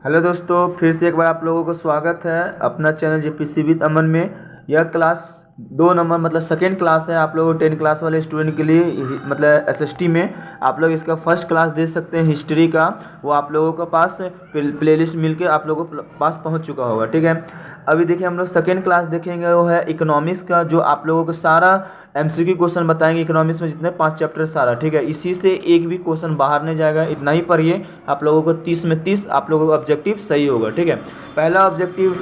Hello दोस्तों, फिर से एक बार आप लोगों को स्वागत है अपना चैनल जेपीसी विद अमन में। यह क्लास 2 नंबर मतलब सेकेंड क्लास है आप लोगों को 10 क्लास वाले स्टूडेंट के लिए। मतलब एसएसटी में आप लोग इसका फर्स्ट क्लास दे सकते हैं हिस्ट्री का। वो आप लोगों के पास प्लेलिस्ट मिल के आप लोगों के पास पहुंच चुका होगा। ठीक है, अभी देखिए हम लोग सेकेंड क्लास देखेंगे, वो है इकोनॉमिक्स का, जो आप लोगों को सारा एमसीक्यू क्वेश्चन बताएंगे इकोनॉमिक्स में, जितने 5 चैप्टर सारा। ठीक है, इसी से एक भी क्वेश्चन बाहर नहीं जाएगा, इतना ही पढ़िए। आप लोगों को 30 में 30 आप लोगों का ऑब्जेक्टिव सही होगा। ठीक है, पहला ऑब्जेक्टिव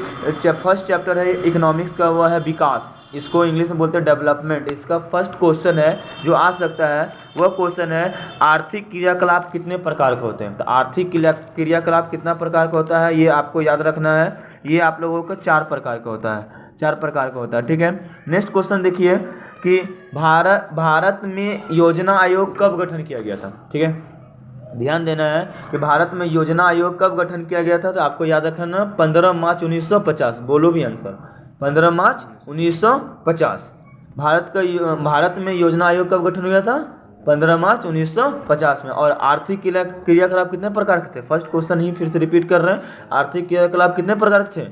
फर्स्ट चैप्टर है इकोनॉमिक्स का, वो है विकास। इसको इंग्लिश में बोलते हैं डेवलपमेंट। इसका फर्स्ट क्वेश्चन है जो आ सकता है, वह क्वेश्चन है आर्थिक क्रियाकलाप कितने प्रकार के होते हैं। तो आर्थिक क्रियाकलाप कितना प्रकार का होता है ये आपको याद रखना है। ये आप लोगों को 4 प्रकार का होता है, 4 प्रकार का होता है। ठीक है, नेक्स्ट क्वेश्चन देखिए कि भारत में योजना आयोग कब गठन किया गया था। ठीक है, ध्यान देना है कि भारत में योजना आयोग कब गठन किया गया था। तो आपको याद रखना 15 मार्च 1950। बोलो भी आंसर, 15 मार्च 1950। भारत में योजना आयोग कब गठन हुआ था, 15 मार्च 1950 में। और आर्थिक क्रियाकलाप कितने प्रकार के थे, फर्स्ट क्वेश्चन ही फिर से रिपीट कर रहे हैं। आर्थिक क्रियाकलाप कितने प्रकार के थे,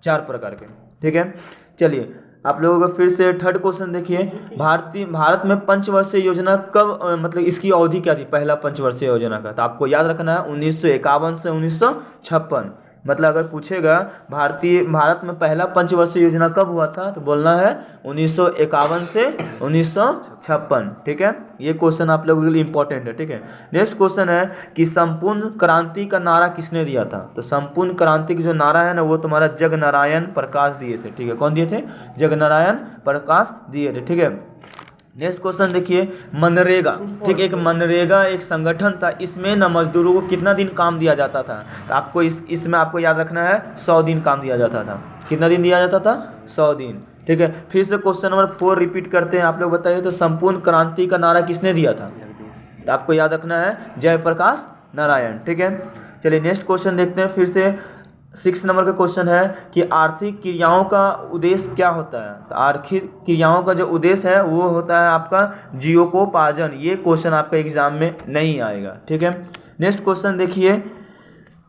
4 प्रकार के। ठीक है, चलिए आप लोगों को फिर से थर्ड क्वेश्चन देखिए। भारत में पंचवर्षीय योजना कब मतलब इसकी अवधि क्या थी, पहला पंचवर्षीय योजना का। तो आपको याद रखना है 1951 से 1956। मतलब अगर पूछेगा भारत में पहला पंचवर्षीय योजना कब हुआ था, तो बोलना है 1951 से 1956। ठीक है, ये क्वेश्चन आप लोगों के लिए इंपॉर्टेंट है। ठीक है, नेक्स्ट क्वेश्चन है कि संपूर्ण क्रांति का नारा किसने दिया था। तो संपूर्ण क्रांति का जो नारा है ना, वो तुम्हारा जगनारायण प्रकाश दिए थे। ठीक है, कौन दिए थे, जगनारायण प्रकाश दिए थे। ठीक है, नेक्स्ट क्वेश्चन देखिए मनरेगा। ठीक, एक मनरेगा एक संगठन था, इसमें ना मजदूरों को कितना दिन काम दिया जाता था। तो आपको इसमें आपको याद रखना है 100 दिन काम दिया जाता था। कितना दिन दिया जाता था, 100 दिन। ठीक है, फिर से क्वेश्चन नंबर 4 रिपीट करते हैं। आप लोग बताइए तो संपूर्ण क्रांति का नारा किसने दिया था। तो आपको याद रखना है जयप्रकाश नारायण। ठीक है, चलिए नेक्स्ट क्वेश्चन देखते हैं। फिर से 6 नंबर का क्वेश्चन है कि आर्थिक क्रियाओं का उद्देश्य क्या होता है। तो आर्थिक क्रियाओं का जो उद्देश्य है वो होता है आपका जीविकोपार्जन। ये क्वेश्चन आपका एग्जाम में नहीं आएगा। ठीक है, नेक्स्ट क्वेश्चन देखिए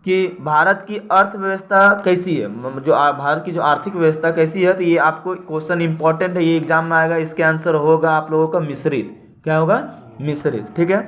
कि भारत की अर्थव्यवस्था कैसी है, जो भारत की जो आर्थिक व्यवस्था कैसी है। तो ये आपको क्वेश्चन इंपॉर्टेंट है, ये एग्जाम में आएगा। इसके आंसर होगा आप लोगों का मिश्रित। क्या होगा, मिश्रित। ठीक है,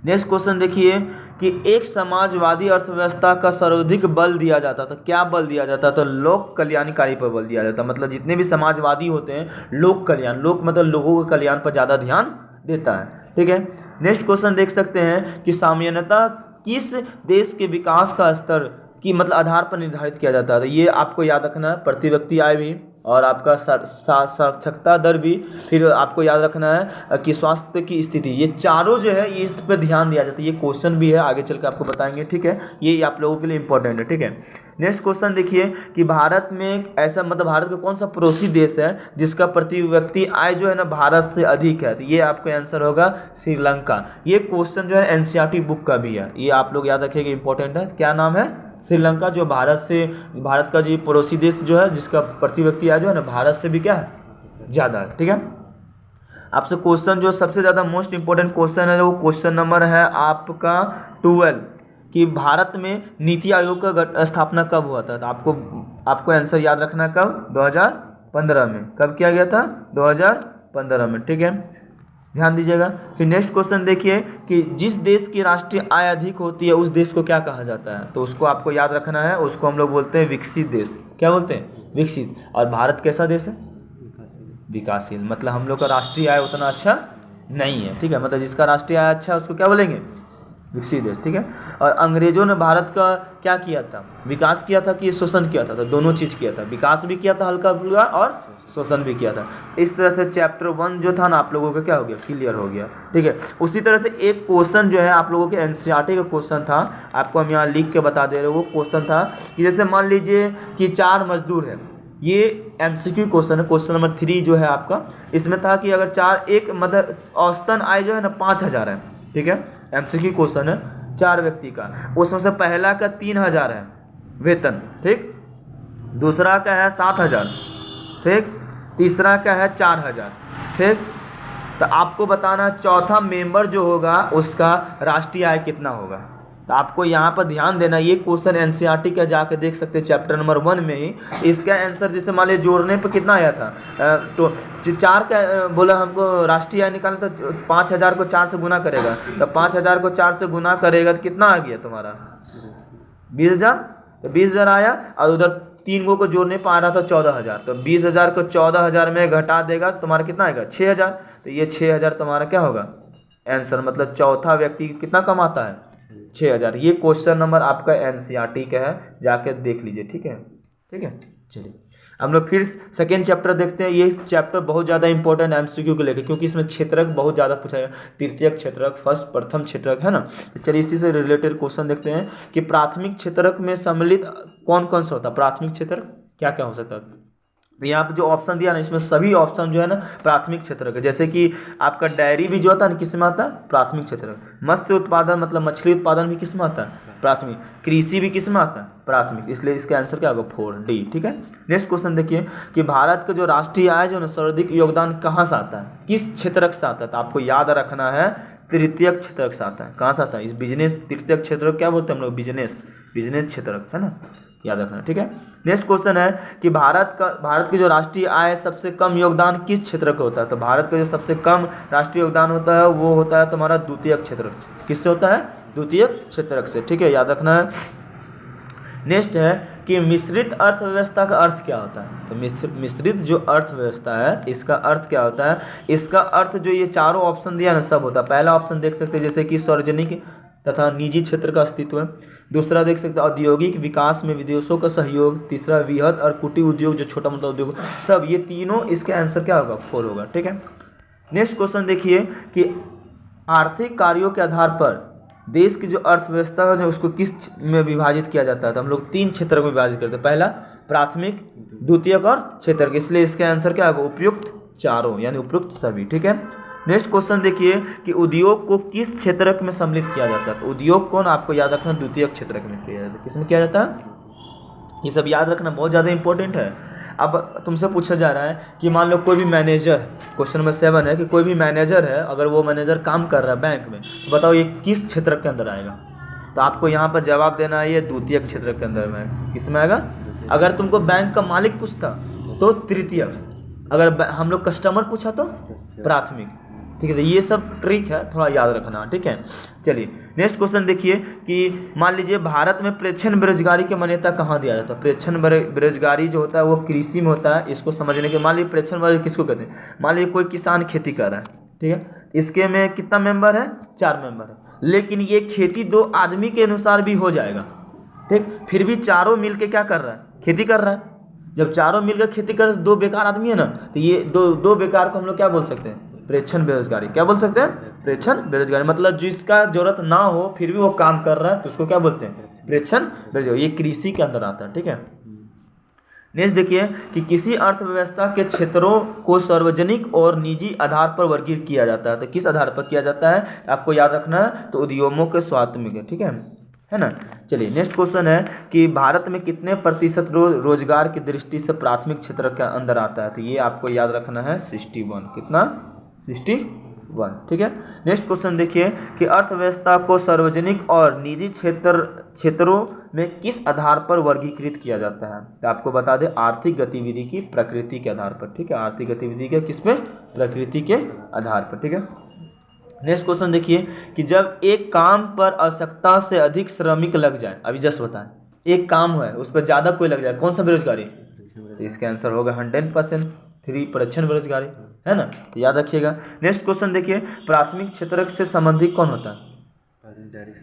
नेक्स्ट क्वेश्चन देखिए कि एक समाजवादी अर्थव्यवस्था का सर्वाधिक बल दिया जाता था। क्या बल दिया जाता, तो लोक कल्याणकारी पर बल दिया जाता। मतलब जितने भी समाजवादी होते हैं लोक कल्याण, लोक मतलब लोगों के कल्याण पर ज़्यादा ध्यान देता है। ठीक है, नेक्स्ट क्वेश्चन देख सकते हैं कि सामान्यतः किस देश के विकास का स्तर की मतलब आधार पर निर्धारित किया जाता है। तो ये आपको याद रखना है प्रति व्यक्ति आय भी, और आपका साक्षरता दर भी, फिर आपको याद रखना है कि स्वास्थ्य की स्थिति। ये चारों जो है इस पर ध्यान दिया जाता है। ये क्वेश्चन भी है, आगे चल के आपको बताएंगे। ठीक है, ये आप लोगों के लिए इंपॉर्टेंट है। ठीक है, नेक्स्ट क्वेश्चन देखिए कि भारत में ऐसा मतलब भारत का कौन सा पड़ोसी देश है जिसका प्रति व्यक्ति आय जो है ना भारत से अधिक है। तो ये आपका आंसर होगा श्रीलंका। ये क्वेश्चन जो है एनसीईआरटी बुक का भी है, ये आप लोग याद रखिएगा, इंपॉर्टेंट है। क्या नाम है, श्रीलंका, जो भारत का जो पड़ोसी देश जो है जिसका प्रति व्यक्ति आय जो है ना भारत से भी क्या है, ज़्यादा है। ठीक है, आपसे क्वेश्चन जो सबसे ज़्यादा मोस्ट इंपॉर्टेंट क्वेश्चन है वो क्वेश्चन नंबर है आपका 12 कि भारत में नीति आयोग का स्थापना कब हुआ था। तो आपको आंसर याद रखना कब, 2015 में। कब किया गया था, 2015 में। ठीक है, ध्यान दीजिएगा। फिर नेक्स्ट क्वेश्चन देखिए कि जिस देश की राष्ट्रीय आय अधिक होती है उस देश को क्या कहा जाता है। तो उसको आपको याद रखना है, उसको हम लोग बोलते हैं विकसित देश। क्या बोलते हैं, विकसित। और भारत कैसा देश है, विकासशील। मतलब हम लोग का राष्ट्रीय आय उतना अच्छा नहीं है। ठीक है, मतलब जिसका राष्ट्रीय आय अच्छा है उसको क्या बोलेंगे, विकसित देश। ठीक है, और अंग्रेजों ने भारत का क्या किया था, विकास किया था कि शोषण किया था। तो दोनों चीज़ किया था, विकास भी किया था हल्का फुल्का और शोषण भी किया था। इस तरह से चैप्टर 1 जो था ना आप लोगों का क्या हो गया, क्लियर हो गया। ठीक है, उसी तरह से एक क्वेश्चन जो है आप लोगों के एनसीईआरटी का क्वेश्चन था, आपको हम यहाँ लिख के बता दे रहे हैं। वो क्वेश्चन था कि जैसे मान लीजिए कि 4 मजदूर है। ये एमसीक्यू क्वेश्चन है, क्वेश्चन नंबर 3 जो है आपका। इसमें था कि अगर एक मतलब औसतन आय जो है ना 5000 है। ठीक है, एमसीक्यू क्वेश्चन है 4 व्यक्ति का। उसमें से पहला का 3000 है वेतन, ठीक, दूसरा का है 7000, ठीक, तीसरा का है 4000, ठीक। तो आपको बताना चौथा मेंबर जो होगा उसका राष्ट्रीय आय कितना होगा। तो आपको यहाँ पर ध्यान देना, ये क्वेश्चन एनसीईआरटी का जाके देख सकते हैं चैप्टर नंबर 1 में ही। इसका आंसर जैसे मान लीजिए जोड़ने पर कितना आया था, तो 4 का बोला हमको राष्ट्रीय आय निकालना, तो 5000 को 4 से गुना करेगा, तो 5000 को 4 से गुना करेगा तो कितना आ गया तुम्हारा 20,000, तो 20,000 आया। और उधर 3 को जोड़ने पर आ रहा था 14,000, तो 20,000 को 14,000 में घटा देगा तुम्हारा कितना आएगा 6,000, तो ये 6,000 तुम्हारा क्या होगा आंसर, मतलब चौथा व्यक्ति कितना कमाता है 6,000। ये क्वेश्चन नंबर आपका एनसीईआरटी का है, जाके देख लीजिए। ठीक है, ठीक है। चलिए हम लोग फिर सेकेंड चैप्टर देखते हैं। ये चैप्टर बहुत ज़्यादा इंपॉर्टेंट एमसीक्यू को लेकर, क्योंकि इसमें क्षेत्रक बहुत ज़्यादा पूछा है, तृतीयक क्षेत्रक, फर्स्ट प्रथम क्षेत्रक, है ना। तो चलिए इसी से रिलेटेड क्वेश्चन देखते हैं कि प्राथमिक क्षेत्रक में सम्मिलित कौन कौन सा होता है, प्राथमिक क्षेत्रक क्या क्या हो सकता है। तो यहाँ पे जो ऑप्शन दिया ना, इसमें सभी ऑप्शन जो है ना प्राथमिक क्षेत्र के, जैसे कि आपका डायरी भी जो होता है ना किस में आता है प्राथमिक क्षेत्र, मत्स्य उत्पादन मतलब मछली उत्पादन भी किस में आता है प्राथमिक, कृषि भी किस में आता है प्राथमिक, इसलिए इसका आंसर क्या होगा 4D। ठीक है। नेक्स्ट क्वेश्चन देखिए कि भारत का जो राष्ट्रीय आय जो ना सर्वाधिक योगदान कहाँ से आता है, किस क्षेत्र से आता है, तो आपको याद रखना है तृतीयक क्षेत्र से आता है। कहाँ से आता है, इस बिजनेस तृतीयक क्षेत्र क्या बोलते हैं हम लोग, बिजनेस क्षेत्र, है ना, याद रखना। ठीक है। नेक्स्ट क्वेश्चन है कि भारत की जो राष्ट्रीय आय सबसे कम योगदान किस क्षेत्र का होता है, तो भारत का जो सबसे कम राष्ट्रीय योगदान होता है वो होता है तुम्हारा द्वितीयक क्षेत्र से। किससे होता है, द्वितीयक क्षेत्र से। ठीक है, याद रखना है। नेक्स्ट है कि मिश्रित अर्थव्यवस्था का अर्थ क्या होता है, तो मिश्रित जो अर्थव्यवस्था है इसका अर्थ क्या होता है, इसका अर्थ जो ये चारों ऑप्शन दिया ना सब होता है। पहला ऑप्शन देख सकते हैं जैसे कि सार्वजनिक तथा निजी क्षेत्र का अस्तित्व है, दूसरा देख सकते हैं औद्योगिक विकास में विदेशों का सहयोग, तीसरा वृहद और कुटीर उद्योग जो छोटा मोटा उद्योग, सब ये तीनों इसका आंसर क्या होगा 4 होगा। ठीक है। नेक्स्ट क्वेश्चन देखिए कि आर्थिक कार्यों के आधार पर देश की जो अर्थव्यवस्था है उसको किस में विभाजित किया जाता है, तो हम लोग 3 क्षेत्र में विभाजित करते हैं, पहला प्राथमिक, द्वितीयक और क्षेत्रक, इसलिए इसका आंसर क्या होगा उपयुक्त चारों यानी उपयुक्त सभी। ठीक है। नेक्स्ट क्वेश्चन देखिए कि उद्योग को किस क्षेत्रक में सम्मिलित किया जाता है, तो उद्योग को आपको याद रखना द्वितीयक क्षेत्रक में किया जाता है। किसमें किया जाता है, ये सब याद रखना बहुत ज़्यादा इंपॉर्टेंट है। अब तुमसे पूछा जा रहा है कि मान लो कोई भी मैनेजर, क्वेश्चन नंबर 7 है कि कोई भी मैनेजर है, अगर वो मैनेजर काम कर रहा है बैंक में, तो बताओ ये किस क्षेत्र के अंदर आएगा, तो आपको यहाँ पर जवाब देना है ये द्वितीयक क्षेत्र के अंदर में। किस में आएगा, अगर तुमको बैंक का मालिक पूछता तो तृतीयक, अगर हम लोग कस्टमर पूछा तो प्राथमिक। ठीक है, तो ये सब ट्रिक है, थोड़ा याद रखना। ठीक है। चलिए नेक्स्ट क्वेश्चन देखिए कि मान लीजिए भारत में प्रेक्षण बेरोजगारी की मान्यता कहाँ दिया जाता है, प्रेक्षण बेरोजगारी जो होता है वो कृषि में होता है। इसको समझने के, मान लीजिए प्रेक्षण बेरोजगारी किसको कहते हैं, मान लीजिए कोई किसान खेती कर रहा है, ठीक है, इसके में कितना मेंबर है 4 मेंबर है, लेकिन ये खेती 2 आदमी के अनुसार भी हो जाएगा। ठीक, फिर भी चारों मिल के क्या कर रहा है, खेती कर रहा है। जब चारों मिलकर खेती कर 2 बेकार आदमी है ना, तो ये दो बेकार को हम लोग क्या बोल सकते हैं, प्रेक्षण बेरोजगारी। क्या बोल सकते हैं, प्रेक्षण बेरोजगारी, मतलब जिसका जरूरत ना हो फिर भी वो काम कर रहा है तो उसको क्या बोलते हैं, प्रेक्षण बेरोजगारी। ये कृषि के अंदर आता है। ठीक है। नेक्स्ट देखिए कि किसी अर्थव्यवस्था के क्षेत्रों को सार्वजनिक और निजी आधार पर वर्गीकृत किया जाता है, तो किस आधार पर किया जाता है आपको याद रखना है, तो उद्योगों के स्वात्मिक। ठीक है ना। चलिए नेक्स्ट क्वेश्चन है कि भारत में कितने प्रतिशत रोजगार की दृष्टि से प्राथमिक क्षेत्र के अंदर आता है, तो ये आपको याद रखना है 61। कितना, 61। ठीक है। नेक्स्ट क्वेश्चन देखिए कि अर्थव्यवस्था को सार्वजनिक और निजी क्षेत्रों में किस आधार पर वर्गीकृत किया जाता है, तो आपको बता दें आर्थिक गतिविधि की प्रकृति के आधार पर। ठीक है, आर्थिक गतिविधि के किस पे, प्रकृति के आधार पर। ठीक है। नेक्स्ट क्वेश्चन देखिए कि जब एक काम पर आवश्यकता से अधिक श्रमिक लग जाए, अभी जस्ट बताएं, एक काम है उस पर ज़्यादा कोई लग जाए, कौन सा बेरोजगारी, तो इसका आंसर होगा 100%, 3 प्रेक्षण बेरोजगारी, है ना, तो याद रखिएगा। नेक्स्ट क्वेश्चन देखिए प्राथमिक क्षेत्र से संबंधित कौन होता है,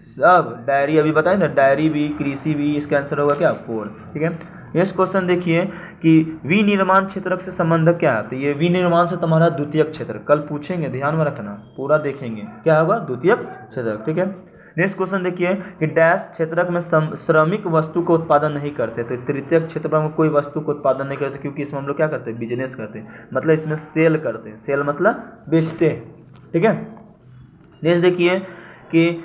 सब डायरी, अभी बताएं ना, डायरी भी, कृषि भी, इसका आंसर होगा क्या 4। ठीक है। नेक्स्ट क्वेश्चन देखिए कि विनिर्माण क्षेत्र से संबंध क्या है, तो ये विनिर्माण से तुम्हारा द्वितीयक क्षेत्र, कल पूछेंगे, ध्यान में रखना, पूरा देखेंगे क्या होगा, द्वितीयक क्षेत्र। ठीक है। नेक्स्ट क्वेश्चन देखिए कि डैश क्षेत्रक में श्रमिक वस्तु को उत्पादन नहीं करते, तो तृतीयक क्षेत्र में कोई वस्तु को उत्पादन नहीं करते, क्योंकि इसमें हम लोग क्या करते हैं, बिजनेस करते हैं, मतलब इसमें सेल करते हैं, सेल मतलब बेचते हैं। ठीक है। नेक्स्ट देखिए कि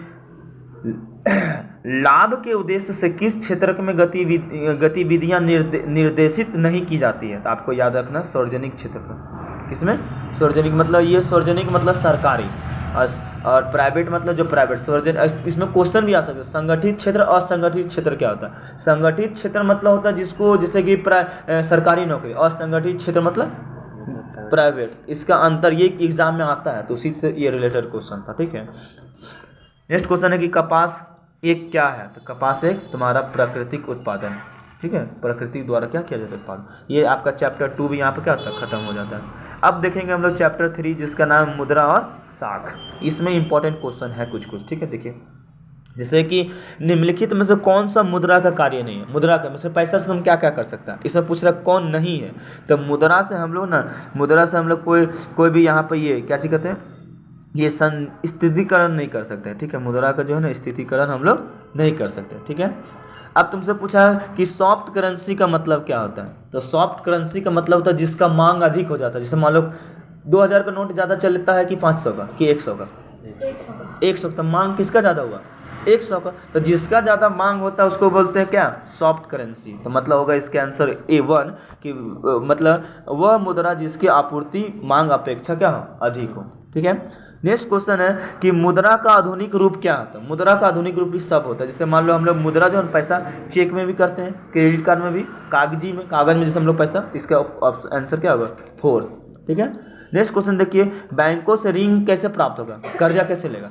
लाभ के उद्देश्य से किस क्षेत्र में गतिविधियां निर्देशित नहीं की जाती है, तो आपको याद रखना सार्वजनिक क्षेत्र पर। किसमें, सार्वजनिक मतलब ये सार्वजनिक मतलब सरकारी, और प्राइवेट मतलब जो प्राइवेट सोवरेन। इसमें क्वेश्चन भी आ सकता है, संगठित क्षेत्र असंगठित क्षेत्र क्या होता है। संगठित क्षेत्र मतलब होता है जिसको, जैसे कि सरकारी नौकरी, असंगठित क्षेत्र मतलब प्राइवेट। इसका अंतर ये एग्जाम में आता है, तो उसी से ये रिलेटेड क्वेश्चन था, ठीक है। नेक्स्ट क्वेश्चन है कि कपास एक क्या है, तो कपास एक तुम्हारा प्राकृतिक उत्पादन, ठीक है, प्रकृति द्वारा क्या किया जाता है उत्पादन। ये आपका चैप्टर 2 भी यहाँ पर क्या होता है, खत्म हो जाता है। अब देखेंगे हम लोग चैप्टर 3 जिसका नाम है मुद्रा और साख। इसमें इंपॉर्टेंट क्वेश्चन है कुछ, ठीक है। देखिए जैसे कि निम्नलिखित में से कौन सा मुद्रा का कार्य नहीं है। मुद्रा का मतलब पैसा से हम क्या क्या कर सकते हैं, इसमें पूछ रहा कौन नहीं है। तो मुद्रा से हम लोग कोई भी यहाँ पर ये क्या चीज़ कहते हैं, ये स्थितीकरण नहीं कर सकते, ठीक है। मुद्रा का जो है ना स्थितीकरण हम लोग नहीं कर सकते, ठीक है। अब तुमसे पूछा कि सॉफ्ट करेंसी का मतलब क्या होता है, तो सॉफ्ट करेंसी का मतलब होता है जिसका मांग अधिक हो जाता है। जैसे मान लो 2000 का नोट ज़्यादा चलता है कि 500 का कि 100 का, 100 का। मांग किसका ज़्यादा हुआ, 100 का। तो जिसका ज़्यादा मांग होता है उसको बोलते हैं क्या, सॉफ्ट करेंसी। तो मतलब होगा इसके आंसर A1 कि मतलब वह मुद्रा जिसकी आपूर्ति मांग अपेक्षा क्या हो, अधिक हो, ठीक है। नेक्स्ट क्वेश्चन है कि मुद्रा का आधुनिक रूप क्या होता है। मुद्रा का आधुनिक रूप भी सब होता है। जैसे मान लो हम लोग मुद्रा जो है पैसा चेक में भी करते हैं, क्रेडिट कार्ड में भी, कागज में जैसे हम लोग पैसा, इसका आंसर क्या होगा 4, ठीक है। नेक्स्ट क्वेश्चन देखिए, बैंकों से ऋण कैसे प्राप्त होगा, कर्जा कैसे लेगा,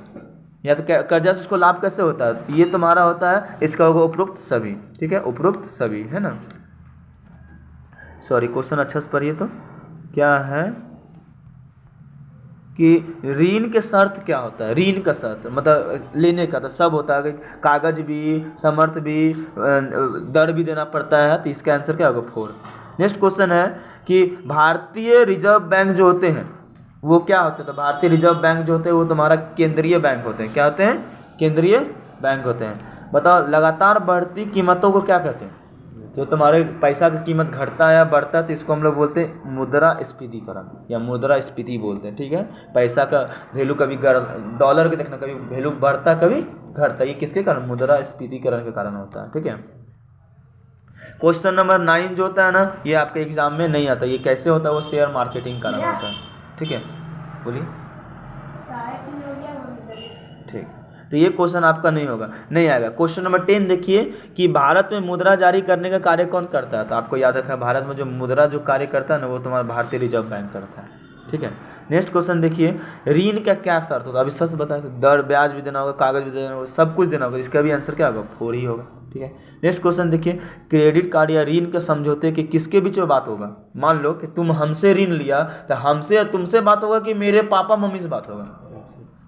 या तो कर्जा से उसको लाभ कैसे होता है। ये तुम्हारा होता है, इसका होगा उपरोक्त सभी, ठीक है, उपरोक्त सभी, है ना। सॉरी क्वेश्चन अच्छा से पढ़िए। तो क्या है कि ऋण के शर्त क्या होता है, ऋण का शर्त मतलब लेने का तो सब होता है, कागज भी, समर्थ भी, दर भी देना पड़ता है। तो इसका आंसर क्या होगा 4। नेक्स्ट क्वेश्चन है कि भारतीय रिजर्व बैंक जो होते हैं वो क्या होते हैं। तो भारतीय रिजर्व बैंक जो होते हैं वो तुम्हारा केंद्रीय बैंक होते हैं। क्या होते हैं, केंद्रीय बैंक होते हैं। बताओ लगातार बढ़ती कीमतों को क्या कहते हैं। जो तुम्हारे पैसा की कीमत घटता है या बढ़ता है तो इसको हम लोग बोलते हैं मुद्रास्फीतिकरण या मुद्रास्फीति बोलते हैं, ठीक है। पैसा का वैल्यू कभी डॉलर के देखना, कभी वैल्यू बढ़ता कभी घटता, ये किसके कारण, मुद्रास्फीतिकरण के कारण होता है, ठीक है। क्वेश्चन नंबर 9 जो होता है ना, ये आपके एग्जाम में नहीं आता। ये कैसे होता है, वो शेयर मार्केटिंग कारण होता है, ठीक है। बोलिए, ठीक। तो ये क्वेश्चन आपका नहीं आएगा। क्वेश्चन नंबर 10 देखिए कि भारत में मुद्रा जारी करने का कार्य कौन करता है। तो आपको याद रखना, भारत में जो मुद्रा जो कार्य करता है ना वो तुम्हारा भारतीय रिजर्व बैंक करता है, ठीक है। नेक्स्ट क्वेश्चन देखिए, ऋण का क्या शर्त होता है। अभी सच बताया, दर ब्याज भी देना होगा, कागज भी देना होगा, सब कुछ देना होगा। इसका भी आंसर क्या होगा 4 ही होगा, ठीक है। नेक्स्ट क्वेश्चन देखिए, क्रेडिट कार्ड या ऋण के समझौते के किसके बीच में बात होगा। मान लो कि तुम हमसे ऋण लिया तो हमसे या तुमसे बात होगा कि मेरे पापा मम्मी से बात होगा।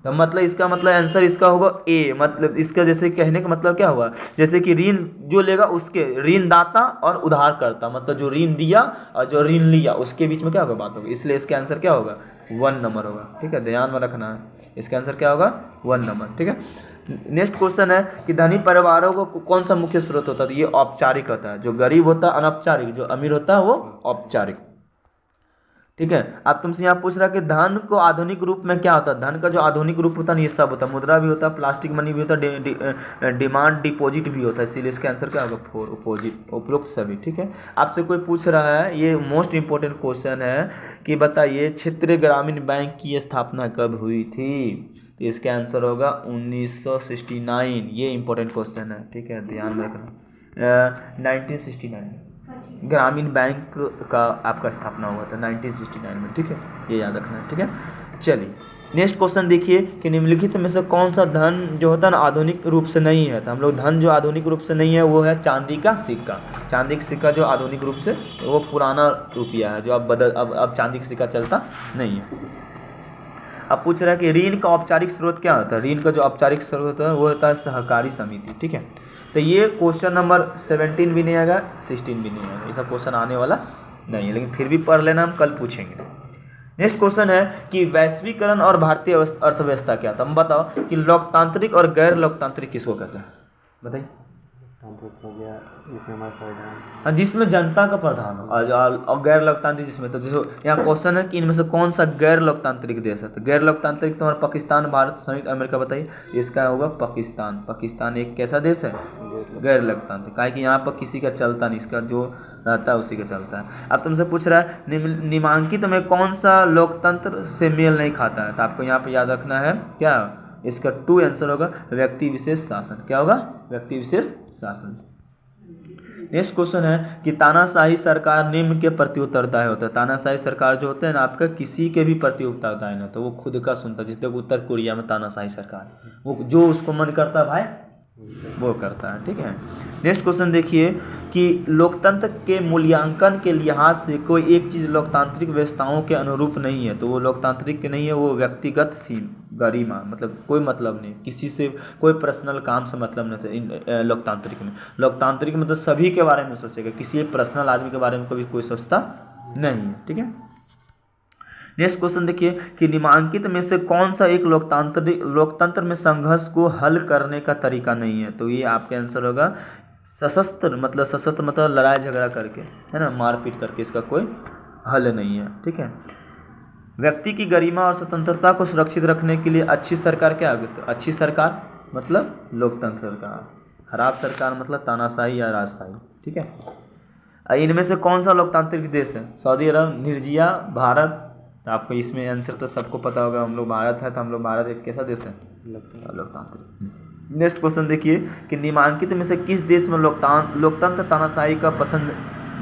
तो मतलब इसका मतलब आंसर इसका होगा A। मतलब इसका जैसे कहने का मतलब क्या हुआ, जैसे कि ऋण जो लेगा उसके, ऋणदाता और उधारकर्ता, मतलब जो ऋण दिया और जो ऋण लिया उसके बीच में क्या होगा, बात होगी। इसलिए इसका आंसर क्या होगा 1 नंबर होगा, ठीक है। ध्यान में रखना है, इसका आंसर क्या होगा 1 नंबर, ठीक है। नेक्स्ट क्वेश्चन है कि धनी परिवारों को कौन सा मुख्य स्रोत होता है। तो ये औपचारिक होता है, जो गरीब होता है अनौपचारिक, जो अमीर होता है वो औपचारिक, ठीक है। अब तुमसे यहाँ पूछ रहा है कि धन को आधुनिक रूप में क्या होता है। धन का जो आधुनिक रूप होता है ये सब होता है, मुद्रा भी होता है, प्लास्टिक मनी भी होता है, डिमांड डिपॉजिट भी होता है। इसीलिए इसका आंसर क्या होगा 4, उपरोक्त सभी, ठीक है। आपसे कोई पूछ रहा है, ये मोस्ट इंपॉर्टेंट क्वेश्चन है कि बताइए क्षेत्रीय ग्रामीण बैंक की स्थापना कब हुई थी। तो इसका आंसर होगा 1969। ये इंपॉर्टेंट क्वेश्चन है, ठीक है, ध्यान में रखना। 1969 ग्रामीण बैंक का आपका स्थापना हुआ था 1969 में, ठीक है, ये याद रखना है, ठीक है। चलिए नेक्स्ट क्वेश्चन देखिए कि निम्नलिखित में से कौन सा धन जो होता है ना आधुनिक रूप से नहीं है। तो हम लोग धन जो आधुनिक रूप से नहीं है वो है चांदी का सिक्का। चांदी का सिक्का जो आधुनिक रूप से, वो पुराना रुपया है जो अब चांदी का सिक्का चलता नहीं है। अब पूछ रहा है कि ऋण का औपचारिक स्रोत क्या होता है। ऋण का जो औपचारिक स्रोत होता है वो होता है सहकारी समिति, ठीक है। तो ये क्वेश्चन नंबर 17 भी नहीं आएगा, 16 भी नहीं आएगा, ऐसा क्वेश्चन आने वाला नहीं है, लेकिन फिर भी पढ़ लेना, हम कल पूछेंगे। नेक्स्ट क्वेश्चन है कि वैश्वीकरण और भारतीय अर्थव्यवस्था क्या था। हम बताओ कि लोकतांत्रिक और गैर लोकतांत्रिक किसको कहते हैं, बताइए। हो गया जिसमें हमारा संविधान, हाँ, जिसमें जनता का प्रावधान हो, और गैर लोकतांत्रिक जिसमें, तो जैसे यहाँ क्वेश्चन है कि इनमें से कौन सा गैर लोकतांत्रिक देश है। तो गैर लोकतांत्रिक तुम्हारा पाकिस्तान, भारत, संयुक्त अमेरिका, बताइए। इसका होगा पाकिस्तान। पाकिस्तान एक कैसा देश है, गैर लोकतांत्रिक, काहे कि यहाँ पर किसी का चलता नहीं, इसका जो रहता है उसी का चलता है। अब तुमसे पूछ रहा है निम्नलिखित में कौन सा लोकतंत्र से मेल नहीं खाता है, तो आपको यहाँ पर याद रखना है क्या, इसका 2 आंसर होगा व्यक्ति विशेष शासन। क्या होगा, व्यक्ति विशेष शासन। नेक्स्ट क्वेश्चन है कि तानाशाही सरकार निम्न के प्रति उत्तरदायी होता है। तानाशाही सरकार जो होते हैं ना आपका, किसी के भी प्रति उत्तरदायी ना, तो वो खुद का सुनता है। जैसे उत्तर कोरिया में तानाशाही सरकार, वो जो उसको मन करता है भाई वो करता है, ठीक है। नेक्स्ट क्वेश्चन देखिए कि लोकतंत्र के मूल्यांकन के लिहाज से कोई एक चीज़ लोकतांत्रिक व्यवस्थाओं के अनुरूप नहीं है, तो वो लोकतांत्रिक नहीं है, वो व्यक्तिगत गरिमा, मतलब कोई मतलब नहीं, किसी से कोई पर्सनल काम से मतलब नहीं था लोकतांत्रिक में। लोकतांत्रिक मतलब सभी के बारे में सोचेगा, किसी एक पर्सनल आदमी के बारे में कभी कोई सोचता नहीं है, ठीक है। नेक्स्ट क्वेश्चन देखिए कि निम्नलिखित में से कौन सा एक लोकतंत्र में संघर्ष को हल करने का तरीका नहीं है, तो ये आपके आंसर होगा सशस्त्र मतलब लड़ाई झगड़ा करके, है ना, मारपीट करके इसका कोई हल नहीं है, ठीक है। व्यक्ति की गरिमा और स्वतंत्रता को सुरक्षित रखने के लिए अच्छी सरकार क्या होगी, तो अच्छी सरकार मतलब लोकतंत्र सरकार, खराब सरकार मतलब तानाशाही या राजशाही, ठीक है। इनमें से कौन सा लोकतांत्रिक देश है, सऊदी अरब, निर्जिया, भारत। तो आपको इसमें आंसर तो सबको पता होगा, हम लोग भारत है, तो हम लोग भारत एक कैसा देश है, लोकतांत्रिक। नेक्स्ट क्वेश्चन देखिए कि निम्नलिखित में से किस देश में लोकतंत्र तानाशाही का पसंद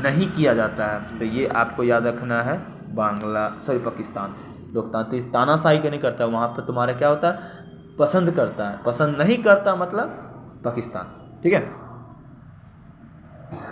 नहीं किया जाता है, तो ये आपको याद रखना है पाकिस्तान। लोकतांत्रिक तानाशाही का नहीं करता, वहाँ पर तुम्हारा क्या होता है, पसंद करता है, पसंद नहीं करता मतलब पाकिस्तान, ठीक है।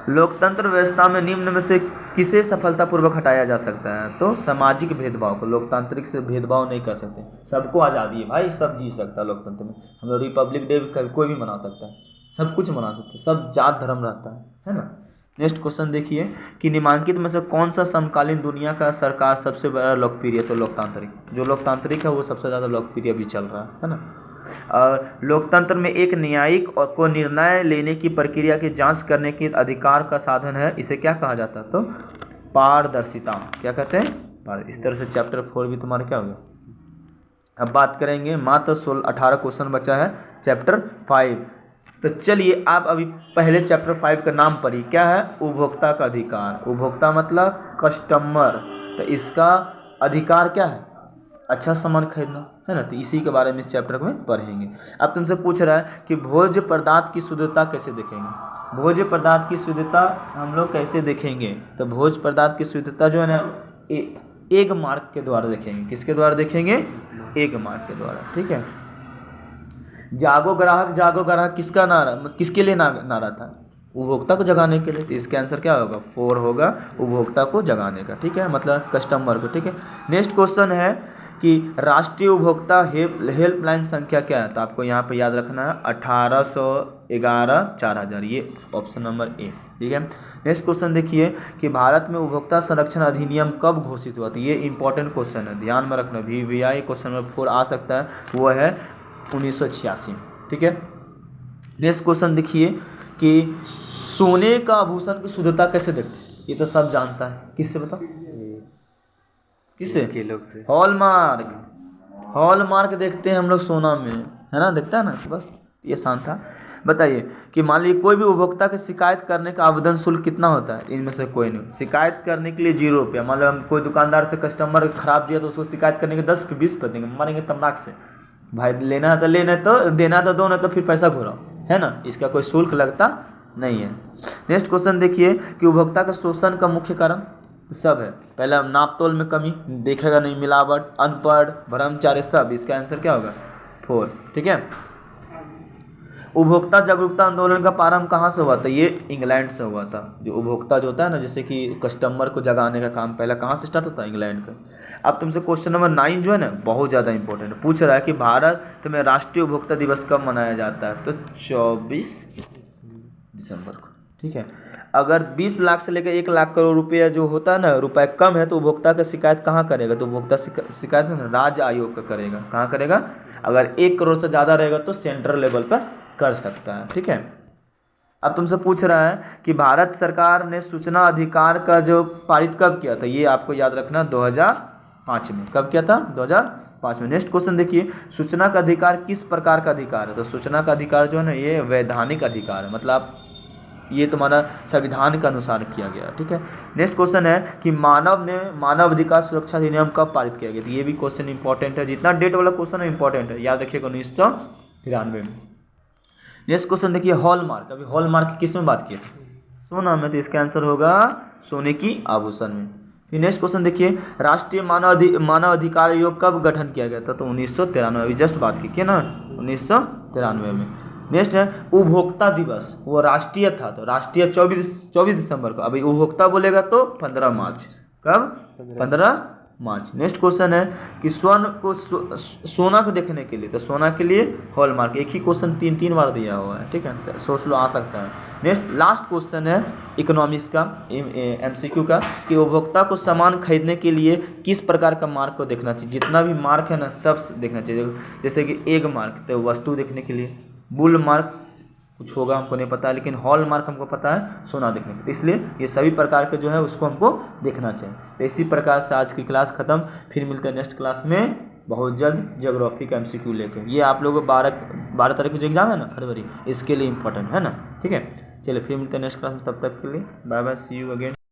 लोकतंत्र व्यवस्था में निम्न में से किसे सफलतापूर्वक हटाया जा सकता है, तो सामाजिक भेदभाव को। लोकतांत्रिक से भेदभाव नहीं कर सकते, सबको आज़ादी है भाई, सब जी सकता है लोकतंत्र में। हम लोग रिपब्लिक डे कोई भी मना सकता है, सब कुछ मना सकते हैं, सब जात धर्म रहता है ना। नेक्स्ट क्वेश्चन देखिए कि निम्नलिखित में से कौन सा समकालीन दुनिया का सरकार सबसे बड़ा लोकप्रिय, तो लोकतांत्रिक। जो लोकतांत्रिक है वो सबसे ज़्यादा लोकप्रिय भी चल रहा है ना। और लोकतंत्र में एक न्यायिक को निर्णय लेने की प्रक्रिया की जांच करने के अधिकार का साधन है, इसे क्या कहा जाता है, तो पारदर्शिता। क्या कहते हैं, इस तरह से चैप्टर 4 भी तुम्हारा क्या होगा। अब बात करेंगे, मात्र 18 क्वेश्चन बचा है चैप्टर 5। तो चलिए आप अभी पहले चैप्टर 5 का नाम पढ़िए, क्या है, उपभोक्ता का अधिकार। उपभोक्ता मतलब कस्टमर, तो इसका अधिकार क्या है, अच्छा सामान खरीदना, है ना। तो इसी के बारे में इस चैप्टर में पढ़ेंगे। अब तुमसे पूछ रहा है कि भोज्य पदार्थ की शुद्धता कैसे देखेंगे। भोज्य पदार्थ की शुद्धता हम लोग कैसे देखेंगे, तो भोज्य पदार्थ की शुद्धता जो है ना एक मार्क के द्वारा देखेंगे। किसके द्वारा देखेंगे, एक मार्क के द्वारा, ठीक है। जागो ग्राहक किसका नारा, किसके लिए नारा था, उपभोक्ता को जगाने के लिए। तो इसका आंसर क्या होगा, 4 होगा, उपभोक्ता को जगाने का, ठीक है, मतलब कस्टमर को, ठीक है। नेक्स्ट क्वेश्चन है कि राष्ट्रीय उपभोक्ता हेल्पलाइन संख्या क्या है, तो आपको यहाँ पे याद रखना है 1811 4000, ये ऑप्शन नंबर ए, ठीक है। नेक्स्ट क्वेश्चन देखिए कि भारत में उपभोक्ता संरक्षण अधिनियम कब घोषित हुआ, तो ये इंपॉर्टेंट क्वेश्चन है, ध्यान में रखना, VVI क्वेश्चन नंबर 4 आ सकता है, वो है 1986, ठीक है। नेक्स्ट क्वेश्चन देखिए कि सोने का आभूषण की शुद्धता कैसे देखते हैं, ये तो सब जानता है, किससे बताओ, किससे, हॉलमार्क देखते हैं हम लोग सोना में, है ना, देखता है ना, बस ये आसान था। बताइए कि मान लीजिए कोई भी उपभोक्ता की शिकायत करने का आवेदन शुल्क कितना होता है, इनमें से कोई नहीं। शिकायत करने के लिए 0 रुपया, मान लो हम कोई दुकानदार से कस्टमर खराब दिया तो उसको शिकायत करने के 10-20 रुपये देंगे, मारेंगे तमनाक से, भाई लेना है तो लेना, तो देना तो दो, ना तो फिर पैसा घुराओ, है ना, इसका कोई शुल्क लगता नहीं है। नेक्स्ट क्वेश्चन देखिए कि उपभोक्ता का शोषण का मुख्य कारण सब है। पहला नाप तोल में कमी, देखेगा नहीं, मिलावट, अनपढ़, भ्रष्टाचार, सब। इसका आंसर क्या होगा, 4, ठीक है। उपभोक्ता जागरूकता आंदोलन का प्रारंभ कहाँ से हुआ था, ये इंग्लैंड से हुआ था। जो उपभोक्ता जो होता है ना, जैसे कि कस्टमर को जगाने का काम पहला कहाँ से स्टार्ट होता है, इंग्लैंड का। अब तुमसे क्वेश्चन नंबर 9 जो है ना, बहुत ज़्यादा इंपॉर्टेंट है, पूछ रहा है कि भारत में राष्ट्रीय उपभोक्ता दिवस कब मनाया जाता है, तो 24 दिसंबर को, ठीक है। अगर 20 लाख से लेकर 1 लाख करोड़ रुपया जो होता है ना, रुपए कम है, तो उपभोक्ता का शिकायत कहाँ करेगा, तो उपभोक्ता शिकायत है ना राज्य आयोग का करेगा। कहाँ करेगा, अगर 1 करोड़ से ज़्यादा रहेगा तो सेंट्रल लेवल पर कर सकता है, ठीक है। अब तुमसे पूछ रहा है कि भारत सरकार ने सूचना अधिकार का जो पारित कब किया था, ये आपको याद रखना 2000 2005 में। कब किया था? 2005 में। नेक्स्ट क्वेश्चन देखिए, सूचना का अधिकार किस प्रकार का अधिकार है? तो सूचना का अधिकार जो है ना, ये वैधानिक अधिकार है, मतलब ये तुम्हारा संविधान के अनुसार किया गया, ठीक है। नेक्स्ट क्वेश्चन है कि मानव अधिकार सुरक्षा अधिनियम कब पारित किया गया? तो ये भी क्वेश्चन इंपॉर्टेंट है, जितना डेट वाला क्वेश्चन है इंपॉर्टेंट है, याद रखिएगा 1993 में। नेक्स्ट क्वेश्चन देखिए, हॉलमार्क। अभी हॉलमार्क किस में बात की थी? सोना में, तो इसका आंसर होगा सोने की आभूषण में। फिर नेक्स्ट क्वेश्चन देखिए, राष्ट्रीय मानव अधिकार आयोग कब गठन किया गया था? तो 1993, अभी जस्ट बात की ना, 1993 में। नेक्स्ट है उपभोक्ता दिवस, वो राष्ट्रीय था, तो राष्ट्रीय 24 दिसंबर को। अभी उपभोक्ता बोलेगा तो 15 मार्च। कब? 15 मार्च। नेक्स्ट क्वेश्चन है कि स्वर्ण को सोना को देखने के लिए, तो सोना के लिए हॉलमार्क। एक ही क्वेश्चन 3 बार दिया हुआ है, ठीक है, तो सोच लो, आ सकता है। नेक्स्ट लास्ट क्वेश्चन है इकोनॉमिक्स का, MCQ का, कि उपभोक्ता को सामान खरीदने के लिए किस प्रकार का मार्क को देखना चाहिए? जितना भी मार्क है ना, सब देखना चाहिए। जैसे कि एग मार्क, तो वस्तु देखने के लिए, बुल मार्क कुछ होगा हमको नहीं पता है, लेकिन हॉल मार्क हमको पता है सोना देखने के, इसलिए ये सभी प्रकार के जो है उसको हमको देखना चाहिए। तो इसी प्रकार से आज की क्लास खत्म, फिर मिलते हैं नेक्स्ट क्लास में बहुत जल्द ज्योग्राफी का MCQ लेके। ये आप लोगों को 12 तारीख को जो एग्जाम है ना, फरवरी, इसके लिए इंपॉर्टेंट है ना, ठीक है। चलिए फिर मिलते हैं नेक्स्ट क्लास में, तब तक के लिए bye bye, see you again.